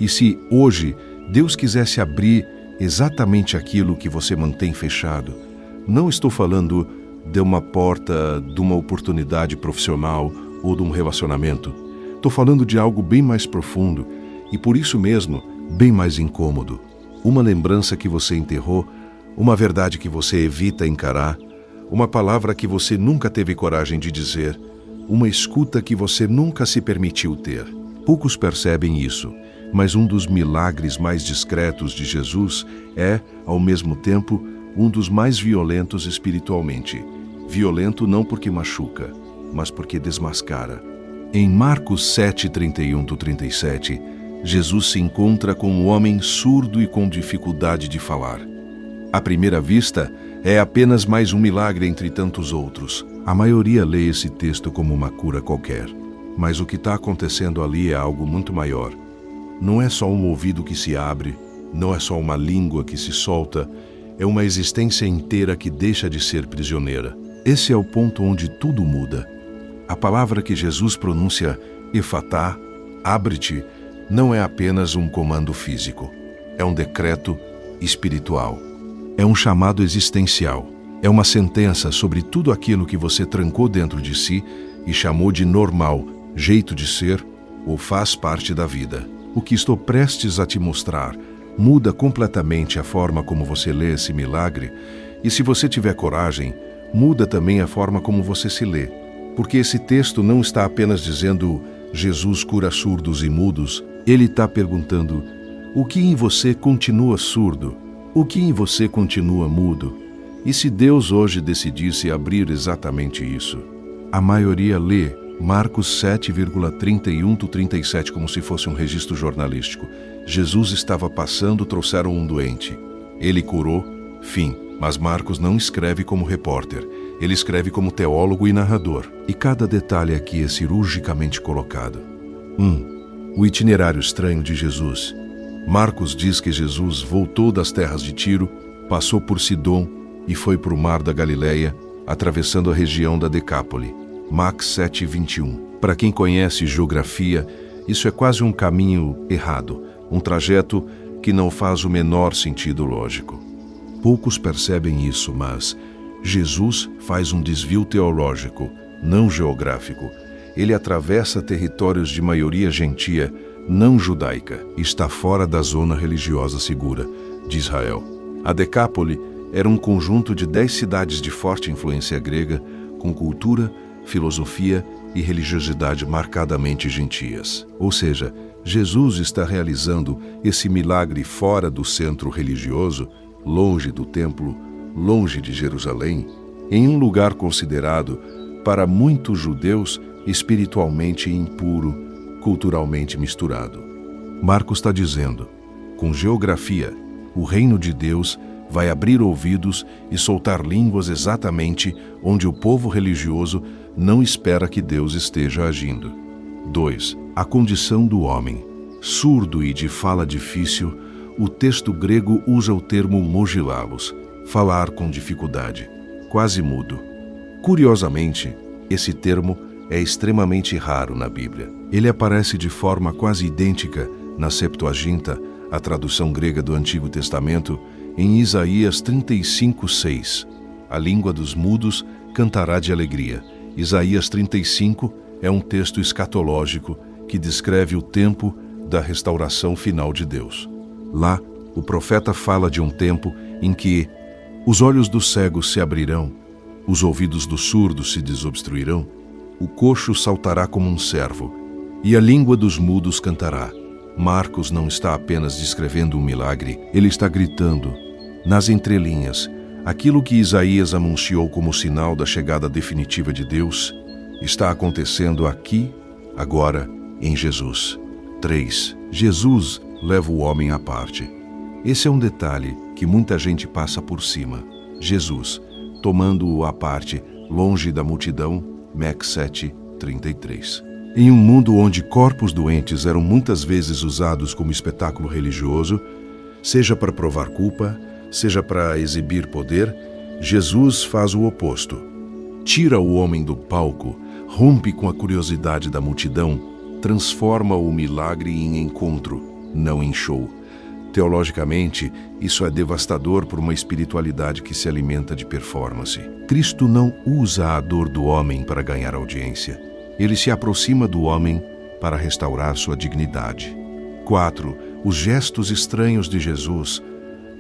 E se hoje Deus quisesse abrir exatamente aquilo que você mantém fechado, não estou falando de uma porta, de uma oportunidade profissional ou de um relacionamento. Estou falando de algo bem mais profundo e, por isso mesmo, bem mais incômodo. Uma lembrança que você enterrou, uma verdade que você evita encarar, uma palavra que você nunca teve coragem de dizer, uma escuta que você nunca se permitiu ter. Poucos percebem isso, mas um dos milagres mais discretos de Jesus é, ao mesmo tempo, um dos mais violentos espiritualmente. Violento não porque machuca, mas porque desmascara. Em Marcos 7:31-37, Jesus se encontra com um homem surdo e com dificuldade de falar. À primeira vista, é apenas mais um milagre entre tantos outros. A maioria lê esse texto como uma cura qualquer. Mas o que está acontecendo ali é algo muito maior. Não é só um ouvido que se abre, não é só uma língua que se solta, é uma existência inteira que deixa de ser prisioneira. Esse é o ponto onde tudo muda. A palavra que Jesus pronuncia, Efatá, abre-te, não é apenas um comando físico. É um decreto espiritual. É um chamado existencial. É uma sentença sobre tudo aquilo que você trancou dentro de si e chamou de normal, jeito de ser ou faz parte da vida. O que estou prestes a te mostrar muda completamente a forma como você lê esse milagre e, se você tiver coragem, muda também a forma como você se lê. Porque esse texto não está apenas dizendo Jesus cura surdos e mudos, ele está perguntando: o que em você continua surdo? O que em você continua mudo? E se Deus hoje decidisse abrir exatamente isso? A maioria lê Marcos 7,31-37 como se fosse um registro jornalístico. Jesus estava passando, trouxeram um doente. Ele curou, fim. Mas Marcos não escreve como repórter. Ele escreve como teólogo e narrador. E cada detalhe aqui é cirurgicamente colocado. 1. O itinerário estranho de Jesus. Marcos diz que Jesus voltou das terras de Tiro, passou por Sidom e foi para o mar da Galileia, atravessando a região da Decápole. Max 7:21. Para quem conhece geografia, isso é quase um caminho errado, um trajeto que não faz o menor sentido lógico. Poucos percebem isso, mas Jesus faz um desvio teológico, não geográfico. Ele atravessa territórios de maioria gentia, não judaica, e está fora da zona religiosa segura de Israel. A Decápole era um conjunto de 10 cidades de forte influência grega, com cultura, filosofia e religiosidade marcadamente gentias. Ou seja, Jesus está realizando esse milagre fora do centro religioso, longe do templo, longe de Jerusalém, em um lugar considerado, para muitos judeus, espiritualmente impuro, culturalmente misturado. Marcos está dizendo, com geografia, o reino de Deus vai abrir ouvidos e soltar línguas exatamente onde o povo religioso não espera que Deus esteja agindo. 2. A condição do homem. Surdo e de fala difícil, o texto grego usa o termo mogilalos, falar com dificuldade, quase mudo. Curiosamente, esse termo é extremamente raro na Bíblia. Ele aparece de forma quase idêntica na Septuaginta, a tradução grega do Antigo Testamento, em Isaías 35:6. A língua dos mudos cantará de alegria. Isaías 35 é um texto escatológico que descreve o tempo da restauração final de Deus. Lá, o profeta fala de um tempo em que os olhos dos cegos se abrirão, os ouvidos dos surdos se desobstruirão, o coxo saltará como um cervo, e a língua dos mudos cantará. Marcos não está apenas descrevendo um milagre, ele está gritando, nas entrelinhas, aquilo que Isaías anunciou como sinal da chegada definitiva de Deus está acontecendo aqui, agora, em Jesus. 3. Jesus leva o homem à parte. Esse é um detalhe que muita gente passa por cima. Jesus, tomando-o à parte, longe da multidão, Max 7:33. Em um mundo onde corpos doentes eram muitas vezes usados como espetáculo religioso, seja para provar culpa, seja para exibir poder, Jesus faz o oposto. Tira o homem do palco, rompe com a curiosidade da multidão, transforma o milagre em encontro, não inchou. Teologicamente, isso é devastador por uma espiritualidade que se alimenta de performance. Cristo não usa a dor do homem para ganhar audiência. Ele se aproxima do homem para restaurar sua dignidade. 4. Os gestos estranhos de Jesus.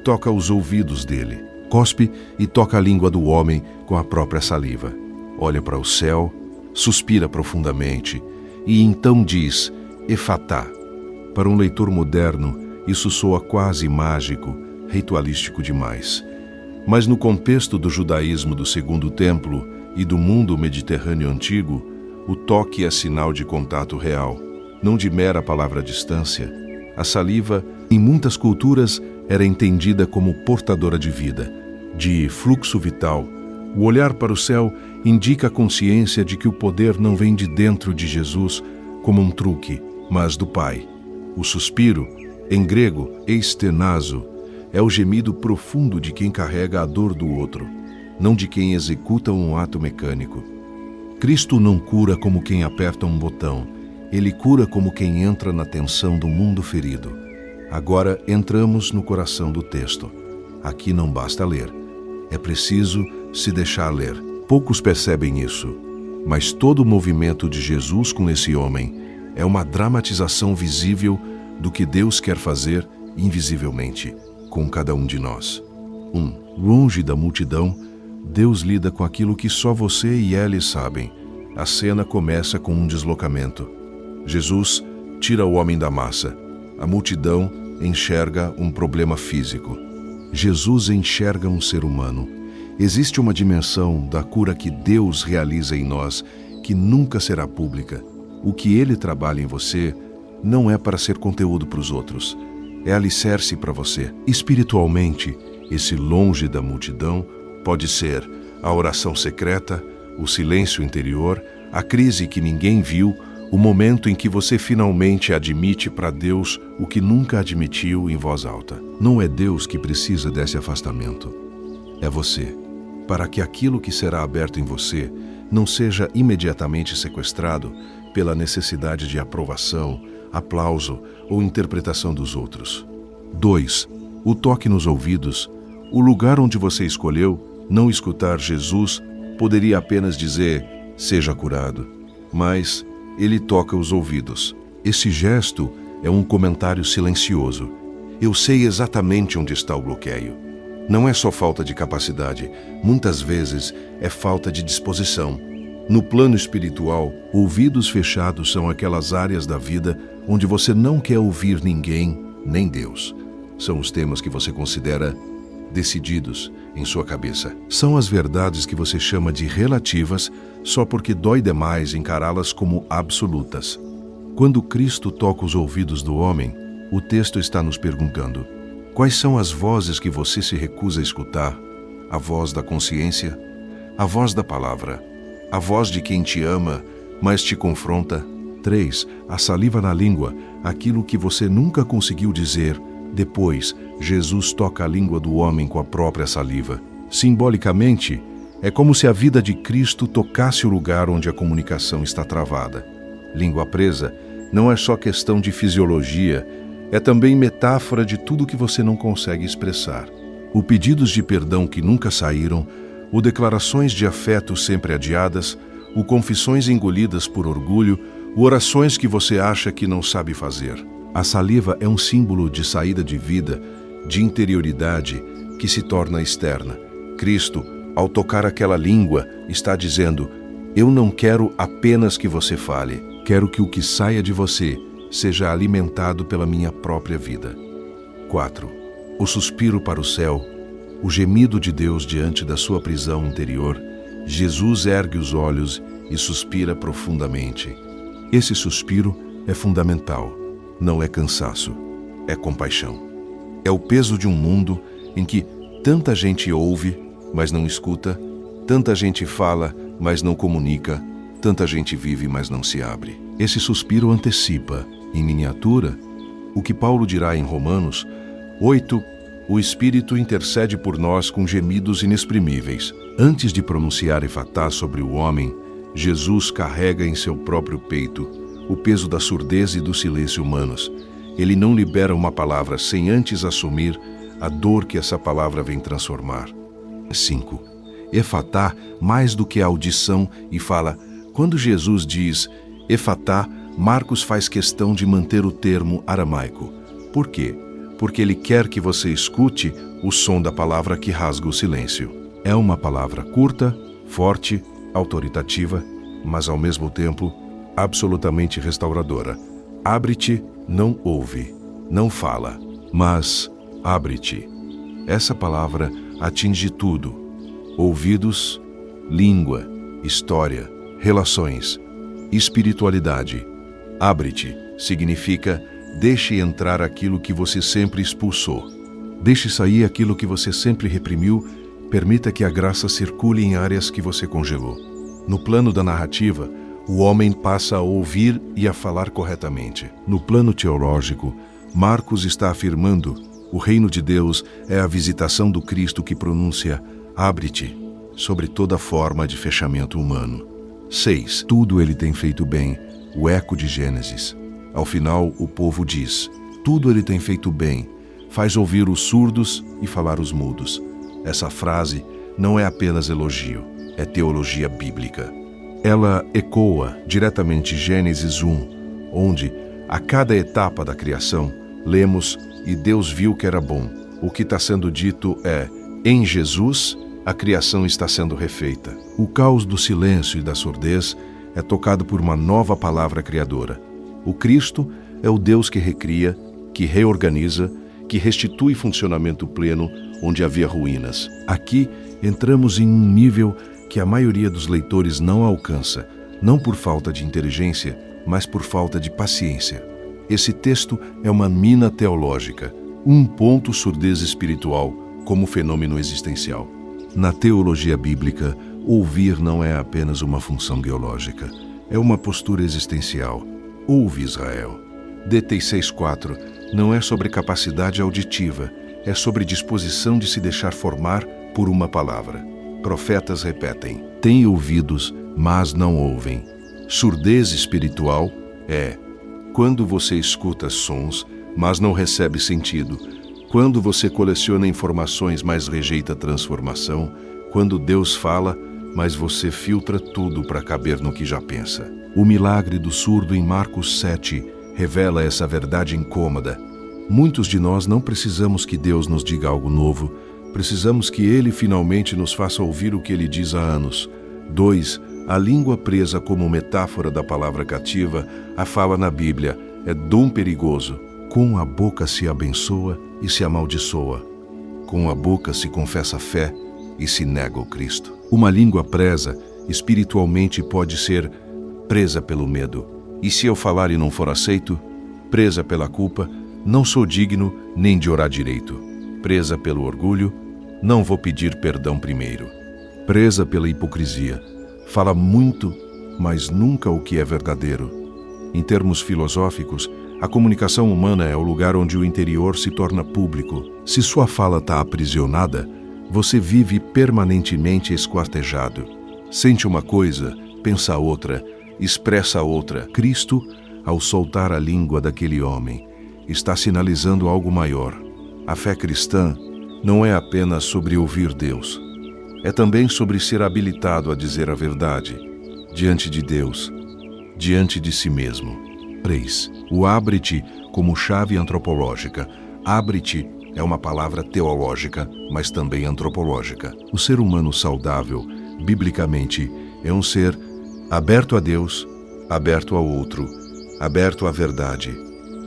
Toca os ouvidos dele, cospe e toca a língua do homem com a própria saliva. Olha para o céu, suspira profundamente e então diz, Efatá. Para um leitor moderno, isso soa quase mágico, ritualístico demais. Mas no contexto do judaísmo do Segundo Templo e do mundo mediterrâneo antigo, o toque é sinal de contato real, não de mera palavra à distância. A saliva, em muitas culturas, era entendida como portadora de vida, de fluxo vital. O olhar para o céu indica a consciência de que o poder não vem de dentro de Jesus como um truque, mas do Pai. O suspiro, em grego, eistenazo, é o gemido profundo de quem carrega a dor do outro, não de quem executa um ato mecânico. Cristo não cura como quem aperta um botão, ele cura como quem entra na tensão do mundo ferido. Agora entramos no coração do texto. Aqui não basta ler, é preciso se deixar ler. Poucos percebem isso, mas todo o movimento de Jesus com esse homem é uma dramatização visível do que Deus quer fazer invisivelmente com cada um de nós. 1. Longe da multidão, Deus lida com aquilo que só você e ele sabem. A cena começa com um deslocamento. Jesus tira o homem da massa. A multidão enxerga um problema físico. Jesus enxerga um ser humano. Existe uma dimensão da cura que Deus realiza em nós que nunca será pública. O que Ele trabalha em você não é para ser conteúdo para os outros. É alicerce para você. Espiritualmente, esse longe da multidão pode ser a oração secreta, o silêncio interior, a crise que ninguém viu, o momento em que você finalmente admite para Deus o que nunca admitiu em voz alta. Não é Deus que precisa desse afastamento. É você. Para que aquilo que será aberto em você não seja imediatamente sequestrado pela necessidade de aprovação, aplauso ou interpretação dos outros. 2. O toque nos ouvidos. O lugar onde você escolheu não escutar Jesus poderia apenas dizer, seja curado. Mas ele toca os ouvidos. Esse gesto é um comentário silencioso. Eu sei exatamente onde está o bloqueio. Não é só falta de capacidade, muitas vezes é falta de disposição. No plano espiritual, ouvidos fechados são aquelas áreas da vida onde você não quer ouvir ninguém, nem Deus. São os temas que você considera decididos em sua cabeça. São as verdades que você chama de relativas só porque dói demais encará-las como absolutas. Quando Cristo toca os ouvidos do homem, o texto está nos perguntando: quais são as vozes que você se recusa a escutar? A voz da consciência? A voz da palavra? A voz de quem te ama, mas te confronta? 3. A saliva na língua, aquilo que você nunca conseguiu dizer. Depois, Jesus toca a língua do homem com a própria saliva. Simbolicamente, é como se a vida de Cristo tocasse o lugar onde a comunicação está travada. Língua presa não é só questão de fisiologia, é também metáfora de tudo que você não consegue expressar. O pedidos de perdão que nunca saíram, o declarações de afeto sempre adiadas, o confissões engolidas por orgulho, o orações que você acha que não sabe fazer. A saliva é um símbolo de saída de vida, de interioridade, que se torna externa. Cristo, ao tocar aquela língua, está dizendo: eu não quero apenas que você fale, quero que o que saia de você seja alimentado pela minha própria vida. 4. O suspiro para o céu, o gemido de Deus diante da sua prisão interior. Jesus ergue os olhos e suspira profundamente. Esse suspiro é fundamental. Não é cansaço, é compaixão. É o peso de um mundo em que tanta gente ouve, mas não escuta, tanta gente fala, mas não comunica, tanta gente vive, mas não se abre. Esse suspiro antecipa, em miniatura, o que Paulo dirá em Romanos 8, o Espírito intercede por nós com gemidos inexprimíveis. Antes de pronunciar Efatá sobre o homem, Jesus carrega em seu próprio peito o peso da surdez e do silêncio humanos. Ele não libera uma palavra sem antes assumir a dor que essa palavra vem transformar. 5. Efatá, mais do que a audição, e fala, quando Jesus diz Efatá, Marcos faz questão de manter o termo aramaico. Por quê? Porque ele quer que você escute o som da palavra que rasga o silêncio. É uma palavra curta, forte, autoritativa, mas ao mesmo tempo absolutamente restauradora. Abre-te, não ouve, não fala, mas abre-te. Essa palavra atinge tudo: ouvidos, língua, história, relações, espiritualidade. Abre-te significa deixe entrar aquilo que você sempre expulsou. Deixe sair aquilo que você sempre reprimiu. Permita que a graça circule em áreas que você congelou. No plano da narrativa, o homem passa a ouvir e a falar corretamente. No plano teológico, Marcos está afirmando: o reino de Deus é a visitação do Cristo que pronuncia abre-te sobre toda forma de fechamento humano. 6. Tudo ele tem feito bem, o eco de Gênesis. Ao final, o povo diz: tudo ele tem feito bem, faz ouvir os surdos e falar os mudos. Essa frase não é apenas elogio, é teologia bíblica. Ela ecoa diretamente Gênesis 1, onde, a cada etapa da criação, lemos: e Deus viu que era bom. O que está sendo dito é: em Jesus, a criação está sendo refeita. O caos do silêncio e da surdez é tocado por uma nova palavra criadora. O Cristo é o Deus que recria, que reorganiza, que restitui funcionamento pleno onde havia ruínas. Aqui entramos em um nível que a maioria dos leitores não alcança, não por falta de inteligência, mas por falta de paciência. Esse texto é uma mina teológica, um ponto surdez espiritual como fenômeno existencial. Na teologia bíblica, ouvir não é apenas uma função biológica, é uma postura existencial. Ouve, Israel. DT 6.4 não é sobre capacidade auditiva, é sobre disposição de se deixar formar por uma palavra. Profetas repetem: têm ouvidos, mas não ouvem. Surdez espiritual é quando você escuta sons, mas não recebe sentido, quando você coleciona informações, mas rejeita transformação, quando Deus fala, mas você filtra tudo para caber no que já pensa. O milagre do surdo em Marcos 7 revela essa verdade incômoda. Muitos de nós não precisamos que Deus nos diga algo novo, precisamos que Ele finalmente nos faça ouvir o que Ele diz há anos. 2. A língua presa como metáfora da palavra cativa, a fala na Bíblia, é dom perigoso. Com a boca se abençoa e se amaldiçoa. Com a boca se confessa fé e se nega o Cristo. Uma língua presa, espiritualmente, pode ser presa pelo medo. E se eu falar e não for aceito? Presa pela culpa, não sou digno nem de orar direito. Presa pelo orgulho, não vou pedir perdão primeiro. Presa pela hipocrisia, fala muito, mas nunca o que é verdadeiro. Em termos filosóficos, a comunicação humana é o lugar onde o interior se torna público. Se sua fala está aprisionada, você vive permanentemente esquartejado. Sente uma coisa, pensa outra, expressa outra. Cristo, ao soltar a língua daquele homem, está sinalizando algo maior. A fé cristã não é apenas sobre ouvir Deus. É também sobre ser habilitado a dizer a verdade, diante de Deus, diante de si mesmo. 3. O abre-te como chave antropológica. Abre-te é uma palavra teológica, mas também antropológica. O ser humano saudável, biblicamente, é um ser aberto a Deus, aberto ao outro, aberto à verdade,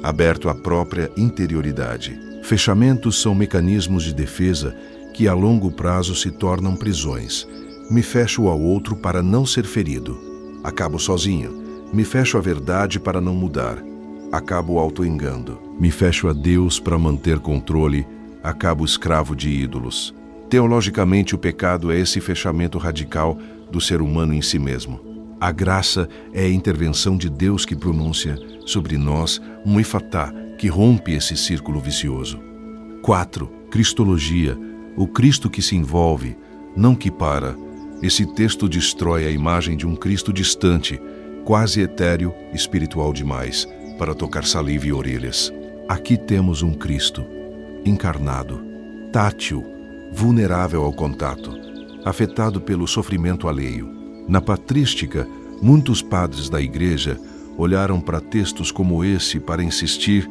aberto à própria interioridade. Fechamentos são mecanismos de defesa que a longo prazo se tornam prisões. Me fecho ao outro para não ser ferido. Acabo sozinho. Me fecho à verdade para não mudar. Acabo autoengando. Me fecho a Deus para manter controle. Acabo escravo de ídolos. Teologicamente, o pecado é esse fechamento radical do ser humano em si mesmo. A graça é a intervenção de Deus que pronuncia sobre nós um efatá que rompe esse círculo vicioso. 4. Cristologia, o Cristo que se envolve, não que para. Esse texto destrói a imagem de um Cristo distante, quase etéreo, espiritual demais, para tocar saliva e orelhas. Aqui temos um Cristo encarnado, tátil, vulnerável ao contato, afetado pelo sofrimento alheio. Na patrística, muitos padres da Igreja olharam para textos como esse para insistir: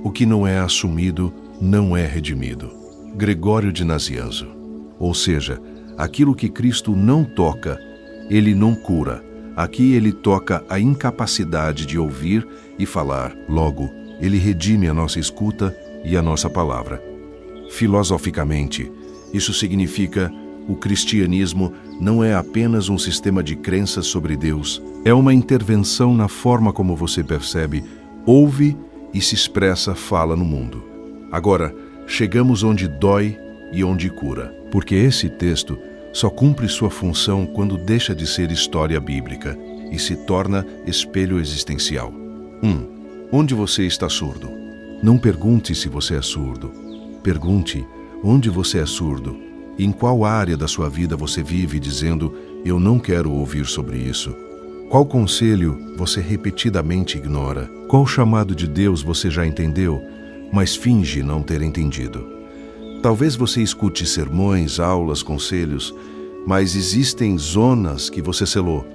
o que não é assumido não é redimido. Gregório de Nazianzo. Ou seja, aquilo que Cristo não toca, ele não cura. Aqui ele toca a incapacidade de ouvir e falar. Logo, ele redime a nossa escuta e a nossa palavra. Filosoficamente, isso significa: o cristianismo não é apenas um sistema de crenças sobre Deus, é uma intervenção na forma como você percebe, ouve e se expressa, fala no mundo. Agora, chegamos onde dói e onde cura, porque esse texto só cumpre sua função quando deixa de ser história bíblica e se torna espelho existencial. 1. Onde você está surdo? Não pergunte se você é surdo. Pergunte onde você é surdo. Em qual área da sua vida você vive dizendo: eu não quero ouvir sobre isso? Qual conselho você repetidamente ignora? Qual chamado de Deus você já entendeu, mas finge não ter entendido? Talvez você escute sermões, aulas, conselhos, mas existem zonas que você selou.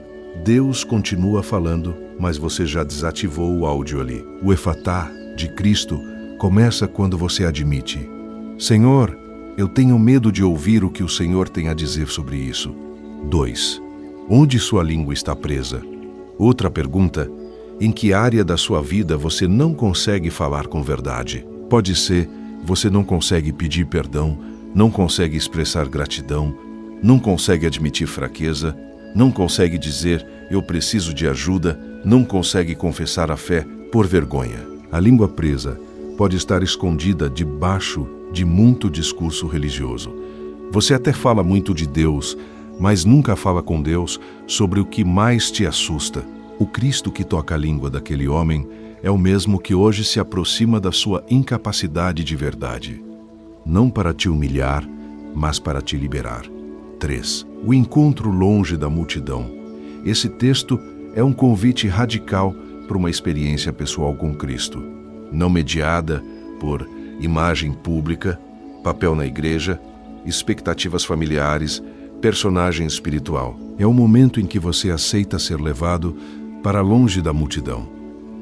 Deus continua falando, mas você já desativou o áudio ali. O efatá de Cristo começa quando você admite: Senhor, eu tenho medo de ouvir o que o Senhor tem a dizer sobre isso. 2. Onde sua língua está presa? Outra pergunta: em que área da sua vida você não consegue falar com verdade? Pode ser: você não consegue pedir perdão, não consegue expressar gratidão, não consegue admitir fraqueza, não consegue dizer eu preciso de ajuda, não consegue confessar a fé por vergonha. A língua presa pode estar escondida debaixo de muito discurso religioso. Você até fala muito de Deus, mas nunca fala com Deus sobre o que mais te assusta. O Cristo que toca a língua daquele homem é o mesmo que hoje se aproxima da sua incapacidade de verdade. Não para te humilhar, mas para te liberar. 3. O encontro longe da multidão. Esse texto é um convite radical para uma experiência pessoal com Cristo, não mediada por imagem pública, papel na igreja, expectativas familiares, personagem espiritual. É o momento em que você aceita ser levado para longe da multidão,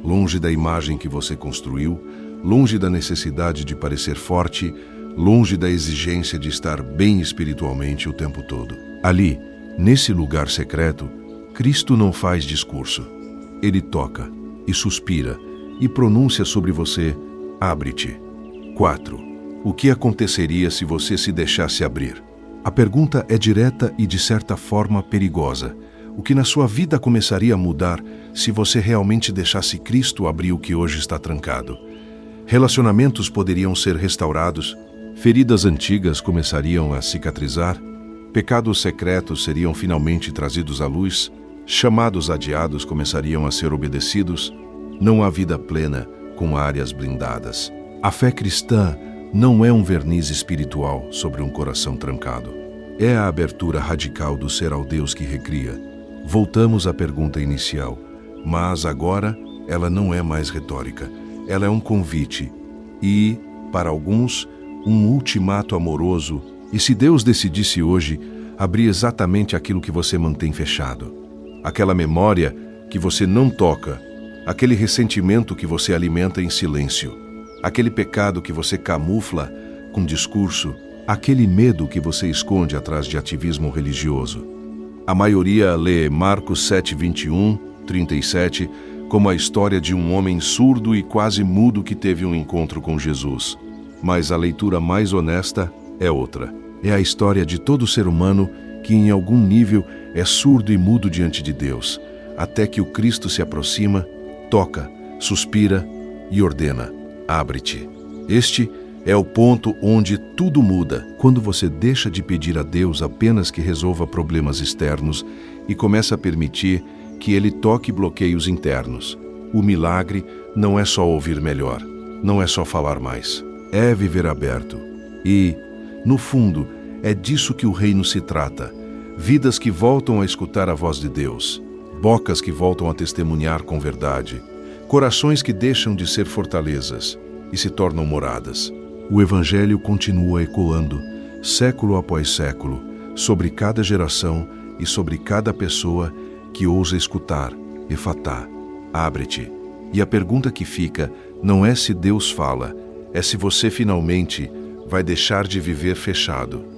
longe da imagem que você construiu, longe da necessidade de parecer forte, longe da exigência de estar bem espiritualmente o tempo todo. Ali, nesse lugar secreto, Cristo não faz discurso. Ele toca e suspira e pronuncia sobre você: abre-te. 4. O que aconteceria se você se deixasse abrir? A pergunta é direta e, de certa forma, perigosa. O que na sua vida começaria a mudar se você realmente deixasse Cristo abrir o que hoje está trancado? Relacionamentos poderiam ser restaurados, feridas antigas começariam a cicatrizar, pecados secretos seriam finalmente trazidos à luz, chamados adiados começariam a ser obedecidos. Não há vida plena com áreas blindadas. A fé cristã não é um verniz espiritual sobre um coração trancado. É a abertura radical do ser ao Deus que recria. Voltamos à pergunta inicial, mas agora ela não é mais retórica. Ela é um convite e, para alguns, um ultimato amoroso. E se Deus decidisse hoje abrir exatamente aquilo que você mantém fechado? Aquela memória que você não toca, aquele ressentimento que você alimenta em silêncio, aquele pecado que você camufla com discurso, aquele medo que você esconde atrás de ativismo religioso. A maioria lê Marcos 7, 21, 37 como a história de um homem surdo e quase mudo que teve um encontro com Jesus. Mas a leitura mais honesta é outra. É a história de todo ser humano que em algum nível é surdo e mudo diante de Deus, até que o Cristo se aproxima, toca, suspira e ordena: abre-te. Este é o ponto onde tudo muda, quando você deixa de pedir a Deus apenas que resolva problemas externos e começa a permitir que Ele toque bloqueios internos. O milagre não é só ouvir melhor, não é só falar mais, é viver aberto. E, no fundo, é disso que o reino se trata. Vidas que voltam a escutar a voz de Deus, bocas que voltam a testemunhar com verdade, corações que deixam de ser fortalezas e se tornam moradas. O Evangelho continua ecoando, século após século, sobre cada geração e sobre cada pessoa que ousa escutar. Efatá, abre-te. E a pergunta que fica não é se Deus fala, é se você finalmente vai deixar de viver fechado.